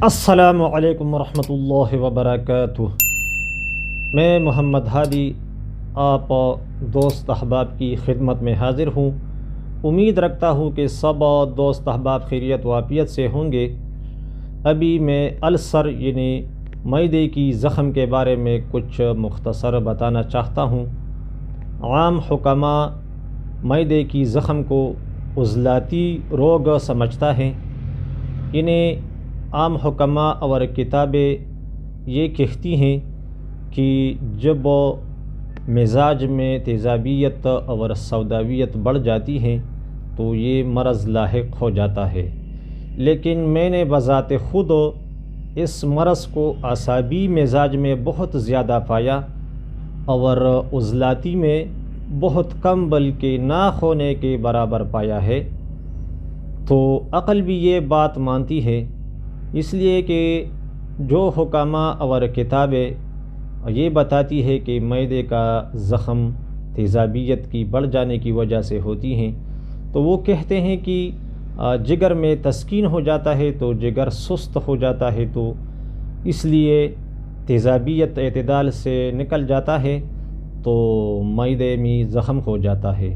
السلام علیکم ورحمۃ اللہ وبرکاتہ۔ میں محمد ہادی آپ دوست احباب کی خدمت میں حاضر ہوں۔ امید رکھتا ہوں کہ سب دوست احباب خیریت و عافیت سے ہوں گے۔ ابھی میں السر یعنی معدے کی زخم کے بارے میں کچھ مختصر بتانا چاہتا ہوں۔ عام حکمہ معدے کی زخم کو عضلاتی روگ سمجھتا ہے، انہیں عام حکمہ اور کتابیں یہ کہتی ہیں کہ جب مزاج میں تیزابیت اور سوداویت بڑھ جاتی ہے تو یہ مرض لاحق ہو جاتا ہے، لیکن میں نے بذات خود اس مرض کو اعصابی مزاج میں بہت زیادہ پایا اور عضلاتی میں بہت کم بلکہ نہ ہونے کے برابر پایا ہے۔ تو عقل بھی یہ بات مانتی ہے، اس لیے کہ جو حکمہ اور کتابیں یہ بتاتی ہے کہ معدے کا زخم تیزابیت کی بڑھ جانے کی وجہ سے ہوتی ہیں، تو وہ کہتے ہیں کہ جگر میں تسکین ہو جاتا ہے تو جگر سست ہو جاتا ہے، تو اس لیے تیزابیت اعتدال سے نکل جاتا ہے تو معدے میں زخم ہو جاتا ہے۔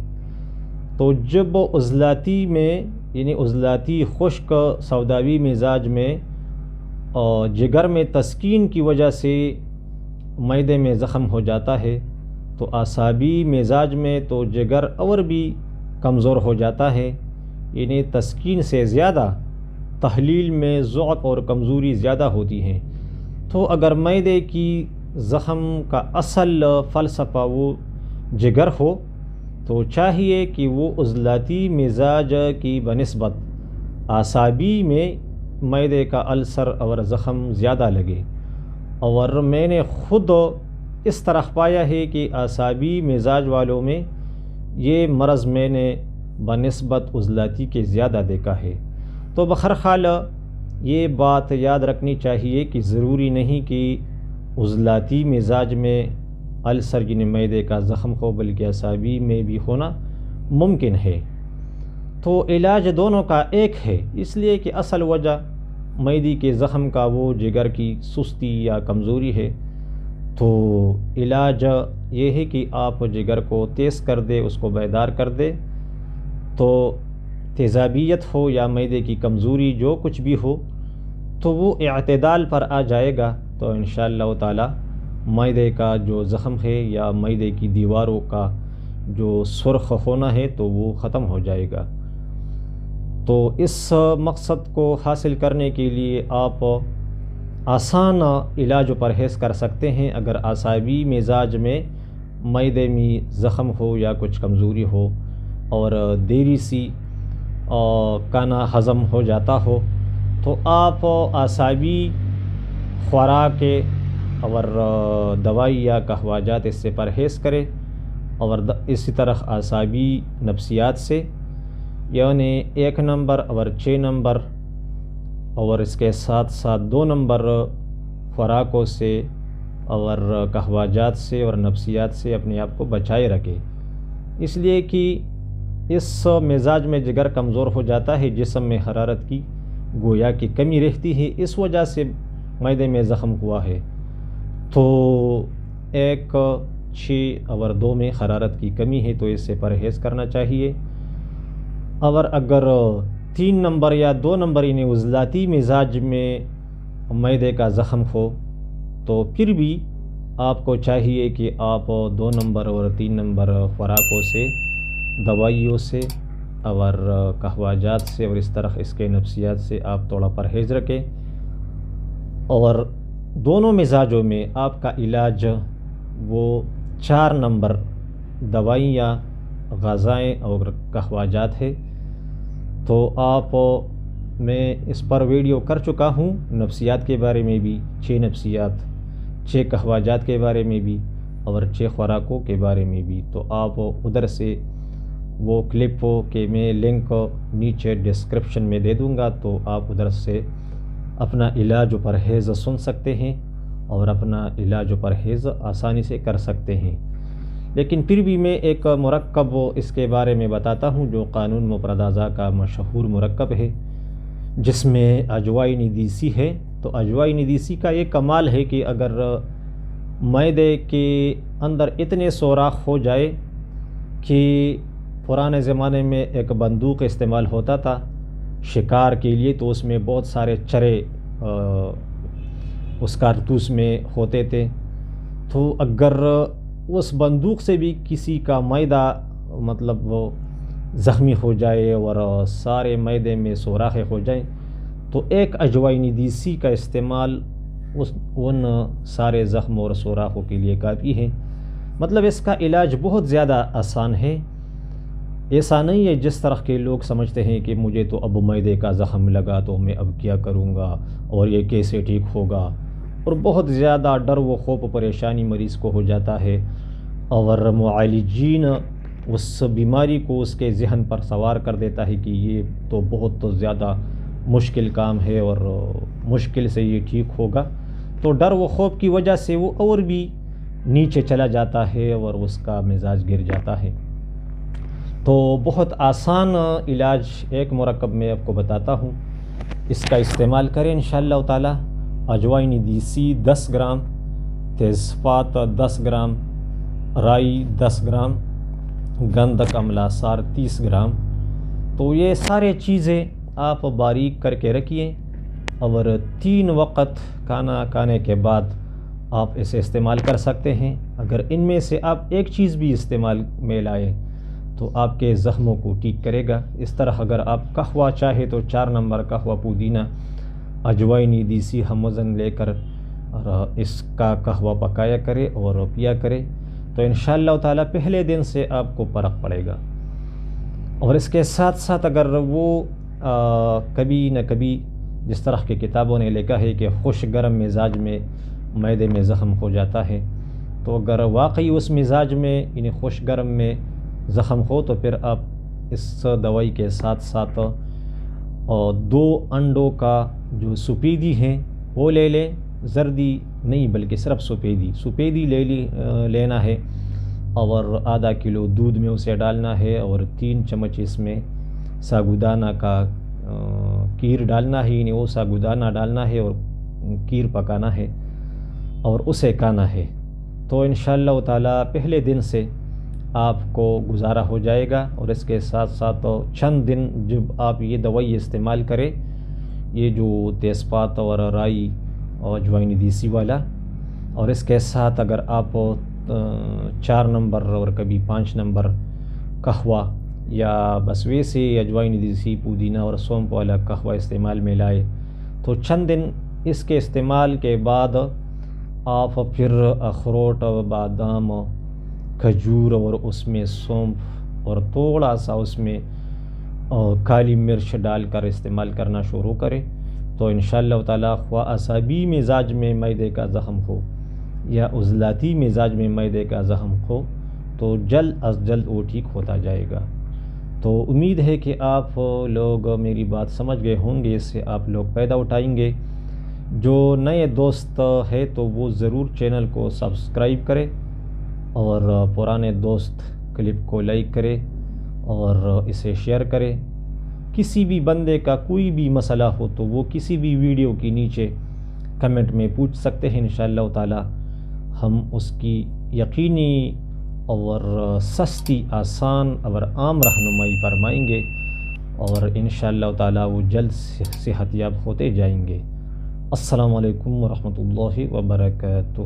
تو جب عضلاتی میں یعنی عضلاتی خشک سوداوی مزاج میں اور جگر میں تسکین کی وجہ سے معدے میں زخم ہو جاتا ہے تو اعصابی مزاج میں تو جگر اور بھی کمزور ہو جاتا ہے، یعنی تسکین سے زیادہ تحلیل میں ضعف اور کمزوری زیادہ ہوتی ہے۔ تو اگر معدے کی زخم کا اصل فلسفہ وہ جگر ہو تو چاہیے کہ وہ عضلاتی مزاج کی بنسبت اعصابی میں معدے کا السر اور زخم زیادہ لگے، اور میں نے خود اس طرح پایا ہے کہ اعصابی مزاج والوں میں یہ مرض میں نے بنسبت عضلاتی کے زیادہ دیکھا ہے۔ تو بہرحال یہ بات یاد رکھنی چاہیے کہ ضروری نہیں کہ عضلاتی مزاج میں السر یعنی معدے کا زخم ہو، بلکہ اعصابی میں بھی ہونا ممکن ہے۔ تو علاج دونوں کا ایک ہے، اس لیے کہ اصل وجہ معدے کے زخم کا وہ جگر کی سستی یا کمزوری ہے، تو علاج یہ ہے کہ آپ جگر کو تیز کر دے، اس کو بیدار کر دے، تو تیزابیت ہو یا معدے کی کمزوری جو کچھ بھی ہو تو وہ اعتدال پر آ جائے گا، تو انشاءاللہ تعالی معدے کا جو زخم ہے یا معدے کی دیواروں کا جو سرخ ہونا ہے تو وہ ختم ہو جائے گا۔ تو اس مقصد کو حاصل کرنے کے لیے آپ آسان علاج و پرہیز کر سکتے ہیں۔ اگر اعصابی مزاج میں معدے میں زخم ہو یا کچھ کمزوری ہو اور دیری سی کھانا ہضم ہو جاتا ہو تو آپ اعصابی خوراک اور دوائی یا قہوہ اس سے پرہیز کریں، اور اسی طرح اعصابی نفسیات سے یعنی 1 نمبر اور 6 نمبر اور اس کے ساتھ ساتھ 2 نمبر خوراکوں سے اور قہوہ جات سے اور نفسیات سے اپنے آپ کو بچائے رکھے، اس لیے کہ اس مزاج میں جگر کمزور ہو جاتا ہے، جسم میں حرارت کی گویا کی کمی رہتی ہے، اس وجہ سے معدے میں زخم ہوا ہے۔ تو 1، 6 اور 2 میں حرارت کی کمی ہے تو اس سے پرہیز کرنا چاہیے، اور اگر 3 نمبر یا 2 نمبر یعنی عضلاتی مزاج میں معدے کا زخم ہو تو پھر بھی آپ کو چاہیے کہ آپ 2 نمبر اور 3 نمبر خوراکوں سے، دوائیوں سے اور قہوہ جات سے اور اس طرح اس کے نفسیات سے آپ تھوڑا پرہیز رکھیں، اور دونوں مزاجوں میں آپ کا علاج وہ 4 نمبر دوائیاں، غذائیں اور قہوہ جات ہے۔ تو آپ میں اس پر ویڈیو کر چکا ہوں، نفسیات کے بارے میں بھی، 6 نفسیات، 6 قہوہ جات کے بارے میں بھی اور 6 خوراکوں کے بارے میں بھی، تو آپ ادھر سے وہ کلپ کے میں لنک نیچے ڈسکرپشن میں دے دوں گا، تو آپ ادھر سے اپنا علاج و پرہیز سن سکتے ہیں اور اپنا علاج و پرہیز آسانی سے کر سکتے ہیں۔ لیکن پھر بھی میں ایک مرکب اس کے بارے میں بتاتا ہوں جو قانون مفرد اعضاء کا مشہور مرکب ہے، جس میں اجوائن دیسی ہے، تو تو اجوائن دیسی کا یہ کمال ہے کہ اگر معدے کے اندر اتنے سوراخ ہو جائے کہ پرانے زمانے میں ایک بندوق استعمال ہوتا تھا شکار کے لیے، تو اس میں بہت سارے چرے اس کارتوس میں ہوتے تھے، تو اگر اس بندوق سے بھی کسی کا معدہ مطلب وہ زخمی ہو جائے اور سارے معدے میں سوراخیں ہو جائیں، تو ایک اجوائن دیسی کا استعمال ان سارے زخم اور سوراخوں کے لیے کافی ہے۔ مطلب اس کا علاج بہت زیادہ آسان ہے، ایسا نہیں ہے جس طرح کے لوگ سمجھتے ہیں کہ مجھے تو اب معدے کا زخم لگا تو میں اب کیا کروں گا اور یہ کیسے ٹھیک ہوگا، اور بہت زیادہ ڈر و خوف و پریشانی مریض کو ہو جاتا ہے، اور معالجین اس بیماری کو اس کے ذہن پر سوار کر دیتا ہے کہ یہ تو بہت زیادہ مشکل کام ہے اور مشکل سے یہ ٹھیک ہوگا، تو ڈر و خوف کی وجہ سے وہ اور بھی نیچے چلا جاتا ہے اور اس کا مزاج گر جاتا ہے۔ تو بہت آسان علاج ایک مرکب میں آپ کو بتاتا ہوں، اس کا استعمال کریں انشاءاللہ تعالی۔ اجوائن دیسی 10 گرام، تیزپات 10 گرام، رائی 10 گرام، گندھک املا سار 30 گرام، تو یہ سارے چیزیں آپ باریک کر کے رکھیے، اور 3 وقت کھانا کھانے کے بعد آپ اسے استعمال کر سکتے ہیں۔ اگر ان میں سے آپ ایک چیز بھی استعمال میں لائیں تو آپ کے زخموں کو ٹھیک کرے گا۔ اس طرح اگر آپ قہوہ چاہے تو 4 نمبر قہوہ پودینہ اجوائن دیسی ہم وزن لے کر اور اس کا قہوہ پکایا کرے اور پیا کرے، تو انشاءاللہ تعالی پہلے دن سے آپ کو فرق پڑے گا۔ اور اس کے ساتھ ساتھ اگر وہ کبھی نہ کبھی جس طرح کی کتابوں نے لکھا ہے کہ خوش گرم مزاج میں معدے میں زخم ہو جاتا ہے، تو اگر واقعی اس مزاج میں یعنی خوش گرم میں زخم ہو تو پھر آپ اس دوائی کے ساتھ ساتھ 2 انڈوں کا جو سپیدی ہیں وہ لے لیں، زردی نہیں بلکہ صرف سپیدی لینا ہے، اور آدھا کلو دودھ میں اسے ڈالنا ہے، اور 3 چمچ اس میں ساگودانہ کا کیر ڈالنا ہے، یعنی وہ ساگودانہ ڈالنا ہے اور کیر پکانا ہے اور اسے کھانا ہے، تو انشاءاللہ تعالی پہلے دن سے آپ کو گزارا ہو جائے گا۔ اور اس کے ساتھ ساتھ چند دن جب آپ یہ دوائی استعمال کریں، یہ جو تیزپات اور رائی اور اجوائن دیسی والا، اور اس کے ساتھ اگر آپ 4 نمبر اور کبھی 5 نمبر قہوہ یا بس ویسے اجوائن دیسی پودینہ اور سونف والا قہوہ استعمال میں لائے، تو چند دن اس کے استعمال کے بعد آپ پھر اخروٹ، بادام، کھجور اور اس میں سونف اور تھوڑا سا اس میں کالی مرچ ڈال کر استعمال کرنا شروع کریں، تو انشاءاللہ تعالی خواہ اعصابی مزاج میں معدے کا زخم ہو یا عضلاتی مزاج میں معدے کا زخم ہو تو جلد از جلد وہ ٹھیک ہوتا جائے گا۔ تو امید ہے کہ آپ لوگ میری بات سمجھ گئے ہوں گے، اس سے آپ لوگ فائدہ اٹھائیں گے۔ جو نئے دوست ہے تو وہ ضرور چینل کو سبسکرائب کرے، اور پرانے دوست کلپ کو لائک کرے اور اسے شیئر کرے۔ کسی بھی بندے کا کوئی بھی مسئلہ ہو تو وہ کسی بھی ویڈیو کے نیچے کمنٹ میں پوچھ سکتے ہیں، انشاءاللہ تعالی ہم اس کی یقینی اور سستی، آسان اور عام رہنمائی فرمائیں گے، اور انشاءاللہ تعالی وہ جلد صحت یاب ہوتے جائیں گے۔ السلام علیکم ورحمۃ اللہ وبرکاتہ۔